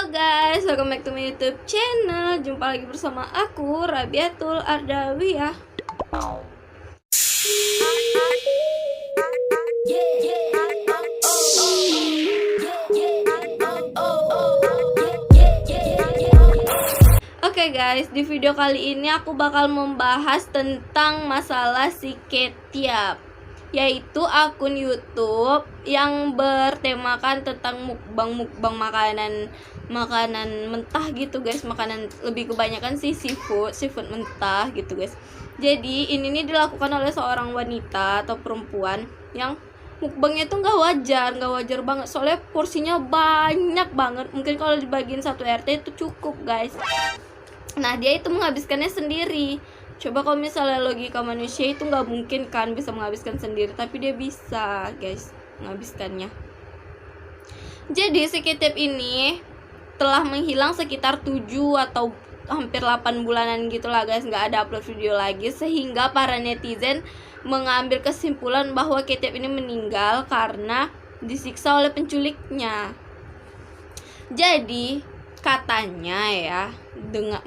Halo guys, welcome back to my YouTube channel. Jumpa lagi bersama aku, Rabiatul Ardawiyah. Oke guys, di video kali ini aku bakal membahas tentang masalah si Ketiap, yaitu akun YouTube yang bertemakan tentang mukbang makanan mentah gitu guys. Makanan lebih kebanyakan sih seafood mentah gitu guys. Jadi ini nih dilakukan oleh seorang wanita atau perempuan yang mukbangnya tuh nggak wajar banget, soalnya porsinya banyak banget. Mungkin kalau dibagiin satu RT itu cukup guys. Nah dia itu menghabiskannya sendiri. Coba kalau misalnya logika manusia itu nggak mungkin kan bisa menghabiskan sendiri, tapi dia bisa guys menghabiskannya. Jadi si Ketiap ini telah menghilang sekitar 7 atau hampir 8 bulanan gitulah guys, nggak ada upload video lagi, sehingga para netizen mengambil kesimpulan bahwa Ketiap ini meninggal karena disiksa oleh penculiknya. Jadi katanya ya,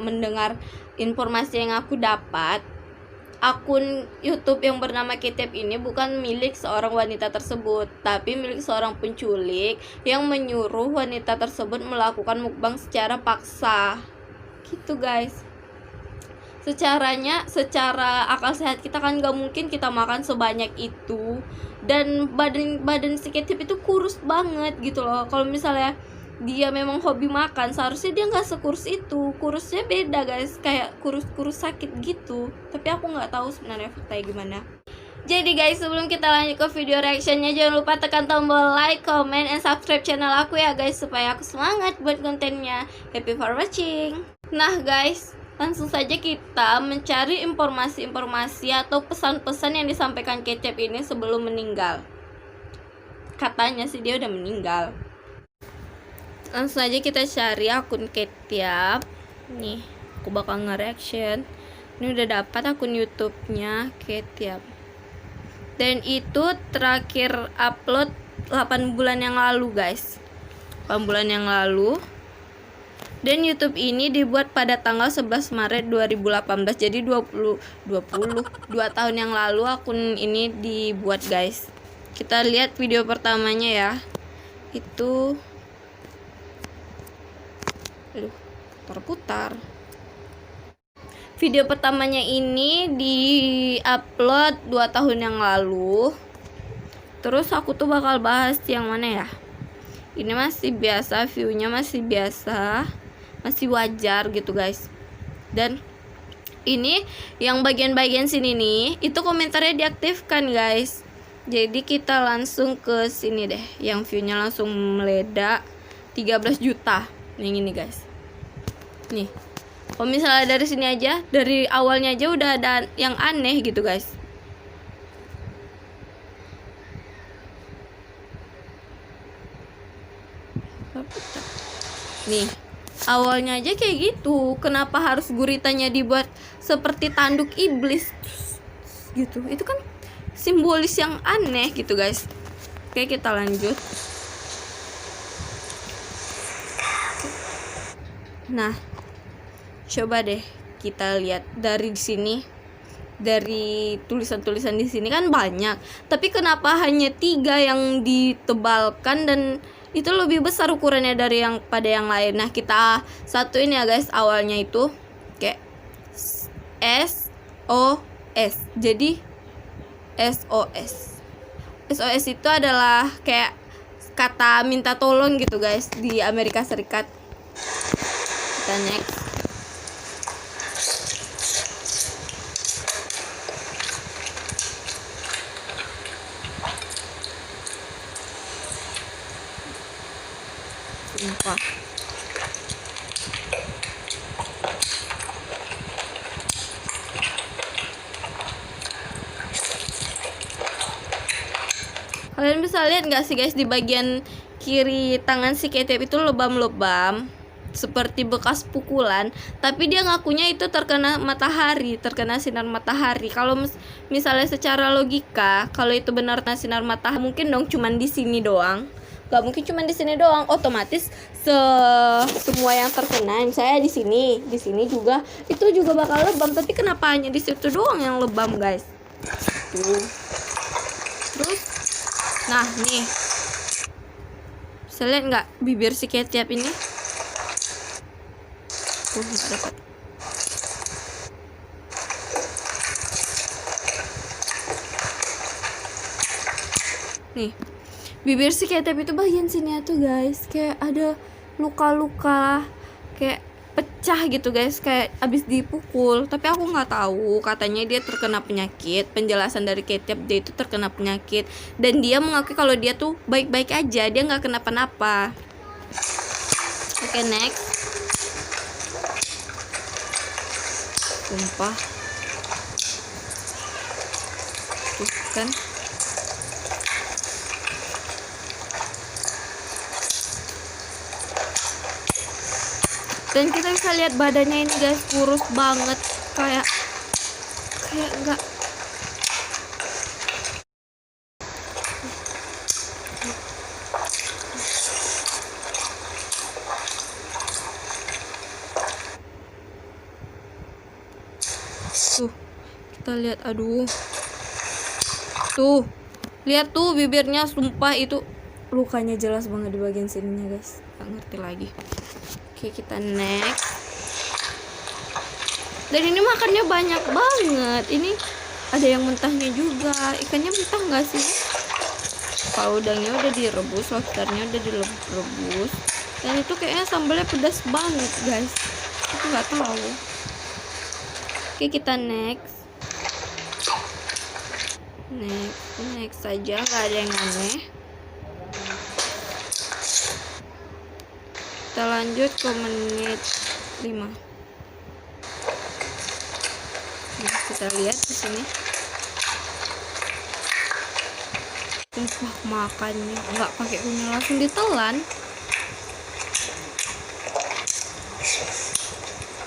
mendengar informasi yang aku dapat, akun YouTube yang bernama Ketiap ini bukan milik seorang wanita tersebut, tapi milik seorang penculik yang menyuruh wanita tersebut melakukan mukbang secara paksa. Gitu guys. Secara akal sehat kita kan gak mungkin kita makan sebanyak itu, dan badan si Ketiap itu kurus banget gitu loh. Kalau misalnya dia memang hobi makan, seharusnya dia nggak sekurus itu. Kurusnya beda guys, kayak kurus sakit gitu. Tapi aku nggak tahu sebenarnya faktanya gimana. Jadi guys, sebelum kita lanjut ke video reactionnya, jangan lupa tekan tombol like, comment, and subscribe channel aku ya guys, supaya aku semangat buat kontennya. Happy for watching. Nah guys, langsung saja kita mencari informasi atau pesan-pesan yang disampaikan Ketiap ini sebelum meninggal. Katanya sih dia udah meninggal. Langsung aja kita cari akun Ketiap. Nih, aku bakal nge-reaction. Ini udah dapat akun YouTube-nya Ketiap. Dan itu terakhir upload 8 bulan yang lalu, guys. 8 bulan yang lalu. Dan YouTube ini dibuat pada tanggal 11 Maret 2018. Jadi 2 tahun yang lalu akun ini dibuat, guys. Kita lihat video pertamanya ya. Itu terputar. Video pertamanya ini di-upload 2 tahun yang lalu. Terus aku tuh bakal bahas yang mana ya. Ini masih biasa, view-nya masih biasa, masih wajar gitu guys. Dan ini yang bagian-bagian sini nih, itu komentarnya diaktifkan guys. Jadi kita langsung ke sini deh, yang view-nya langsung meledak 13 juta. Yang ini guys. Nih. Kalau misalnya dari sini aja, dari awalnya aja udah ada yang aneh gitu guys. Nih. Awalnya aja kayak gitu. Kenapa harus guritanya dibuat seperti tanduk iblis gitu? Itu kan simbolis yang aneh gitu guys. Oke, kita lanjut. Nah, coba deh kita lihat dari sini. Dari tulisan-tulisan di sini kan banyak, tapi kenapa hanya 3 yang ditebalkan dan itu lebih besar ukurannya dari yang pada yang lain. Nah, kita satuin ya guys, awalnya itu kayak SOS. Jadi SOS. SOS itu adalah kayak kata minta tolong gitu guys di Amerika Serikat. Kita next. Sumpah. Kalian bisa lihat nggak sih guys, di bagian kiri tangan si Ketiap itu lebam-lebam seperti bekas pukulan, tapi dia ngakunya itu terkena sinar matahari. Kalau misalnya secara logika, kalau itu benar sinar matahari, mungkin dong cuman di sini doang. Gak mungkin cuma di sini doang, otomatis semua yang terkena, misalnya di sini juga itu juga bakal lebam. Tapi kenapa hanya di situ doang yang lebam, guys? Tuh. Terus, nah nih, bisa lihat nggak bibir si ketiap ini? Tuh, nggak dapat. Nih, bibir si ketiap itu bagian sini tuh, guys, kayak ada luka-luka, kayak pecah gitu, guys, kayak abis dipukul. Tapi aku nggak tahu, katanya dia terkena penyakit. Penjelasan dari ketiap, dia itu terkena penyakit, dan dia mengakui kalau dia tuh baik-baik aja, dia nggak kenapa-napa. Oke, next. Sumpah, tuh kan. Dan kita bisa lihat badannya ini, guys, kurus banget, kayak enggak. Tuh, kita lihat, aduh. Tuh, lihat tuh bibirnya, sumpah itu lukanya jelas banget di bagian sininya, guys. Gak ngerti lagi. Oke, kita next. Dan ini makannya banyak banget. Ini ada yang mentahnya juga. Ikannya mentah nggak sih? Udangnya udah direbus, lobsternya udah direbus. Dan itu kayaknya sambalnya pedas banget, guys. Aku nggak tahu. Oke, kita next. Next saja, nggak ada yang aneh. Kita lanjut ke menit 5. Nah, kita lihat di sini. Sumpah makannya nggak pakai kunyit, langsung ditelan.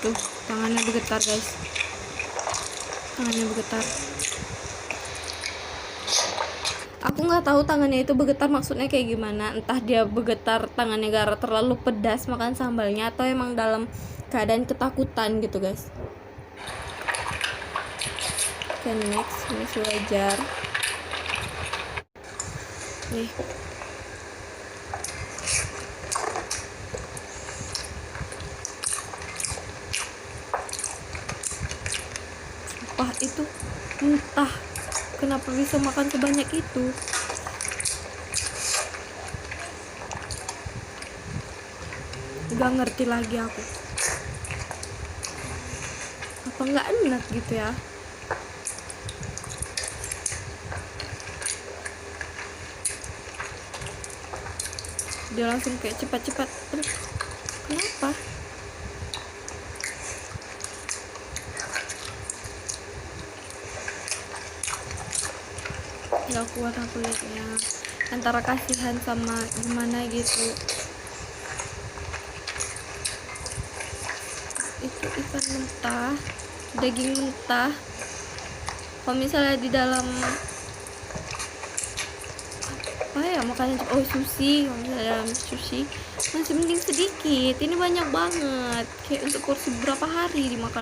Tuh, tangannya bergetar, guys. Tangannya bergetar. Aku nggak tahu tangannya itu bergetar maksudnya kayak gimana. Entah dia bergetar tangannya gara terlalu pedas makan sambalnya, atau emang dalam keadaan ketakutan gitu, guys. Oke, next, ini wajar. Nih, sumpah itu entah kenapa bisa makan sebanyak itu. Gak ngerti lagi aku. Apa nggak enak gitu ya? Dia langsung kayak cepat-cepat. Kenapa? Gak kuat aku liatnya, antara kasihan sama gimana gitu. Itu ikan mentah, daging mentah. Kalau misalnya di dalam apa ya makanan, sushi, kalau misalnya dalam sushi masih mending sedikit. Ini banyak banget, kayak untuk porsi berapa hari dimakan.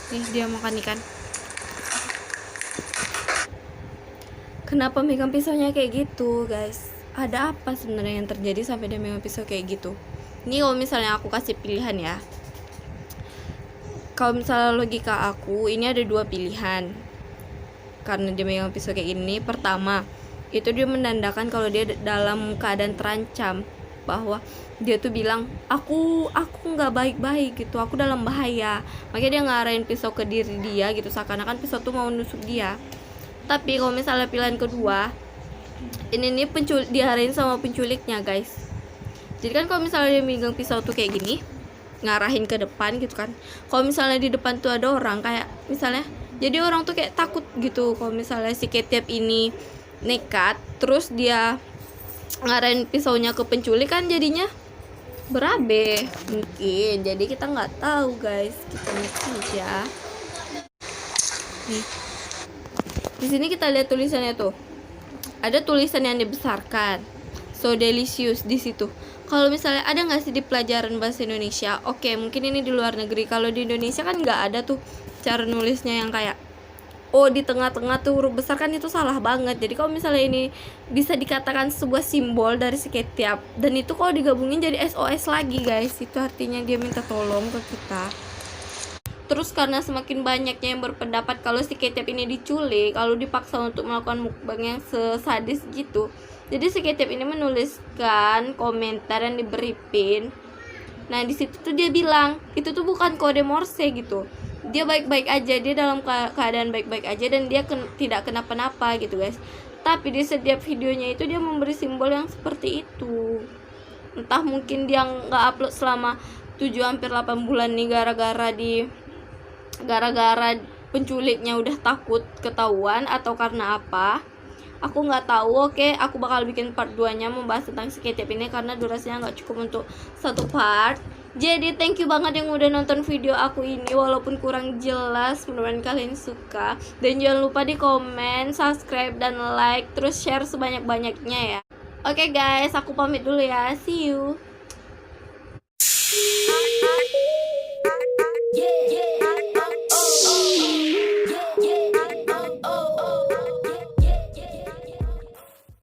Nih dia makan ikan. Kenapa megang pisaunya kayak gitu, guys? Ada apa sebenarnya yang terjadi sampai dia megang pisau kayak gitu? Ini kalau misalnya aku kasih pilihan ya. Kalau misalnya logika aku, ini ada 2 pilihan. Karena dia megang pisau kayak gini, pertama, itu dia menandakan kalau dia dalam keadaan terancam, bahwa dia tuh bilang aku nggak baik-baik gitu, aku dalam bahaya, makanya dia ngarahin pisau ke diri dia gitu, seakan-akan pisau tuh mau nusuk dia. Tapi kalau misalnya pilihan kedua, ini nih diarahin sama penculiknya, guys. Jadi kan kalau misalnya dia megang pisau tuh kayak gini, ngarahin ke depan gitu kan. Kalau misalnya di depan tuh ada orang, kayak misalnya, jadi orang tuh kayak takut gitu kalau misalnya si ketiap ini nekat terus dia ngarahin pisaunya ke penculik, kan jadinya berabe mungkin, jadi kita nggak tahu guys, kita lihat saja nih. Di sini kita lihat tulisannya tuh, ada tulisan yang dibesarkan so delicious di situ. Kalau misalnya ada nggak sih di pelajaran bahasa Indonesia? Oke, mungkin ini di luar negeri. Kalau di Indonesia kan nggak ada tuh cara nulisnya yang kayak di tengah-tengah tuh huruf besar, kan itu salah banget. Jadi kalau misalnya ini bisa dikatakan sebuah simbol dari Sketiap, dan itu kalau digabungin jadi SOS lagi guys, itu artinya dia minta tolong ke kita. Terus karena semakin banyaknya yang berpendapat kalau si Sketiap ini diculik, kalau dipaksa untuk melakukan mukbang yang sesadis gitu, jadi si Sketiap ini menuliskan komentar yang diberi pin. Nah di situ tuh dia bilang itu tuh bukan kode Morse gitu, dia baik-baik aja, dia dalam keadaan baik-baik aja, dan dia tidak kenapa-napa gitu guys. Tapi di setiap videonya itu dia memberi simbol yang seperti itu. Entah mungkin dia nggak upload selama 7 hampir 8 bulan nih gara-gara penculiknya udah takut ketahuan, atau karena apa aku nggak tahu. Oke, aku bakal bikin part 2 nya membahas tentang Sketiap ini karena durasinya nggak cukup untuk satu part. Jadi thank you banget yang udah nonton video aku ini, walaupun kurang jelas, mudah-mudahan kalian suka. Dan jangan lupa di komen, subscribe, dan like, terus share sebanyak-banyaknya ya. Oke guys, aku pamit dulu ya, see you.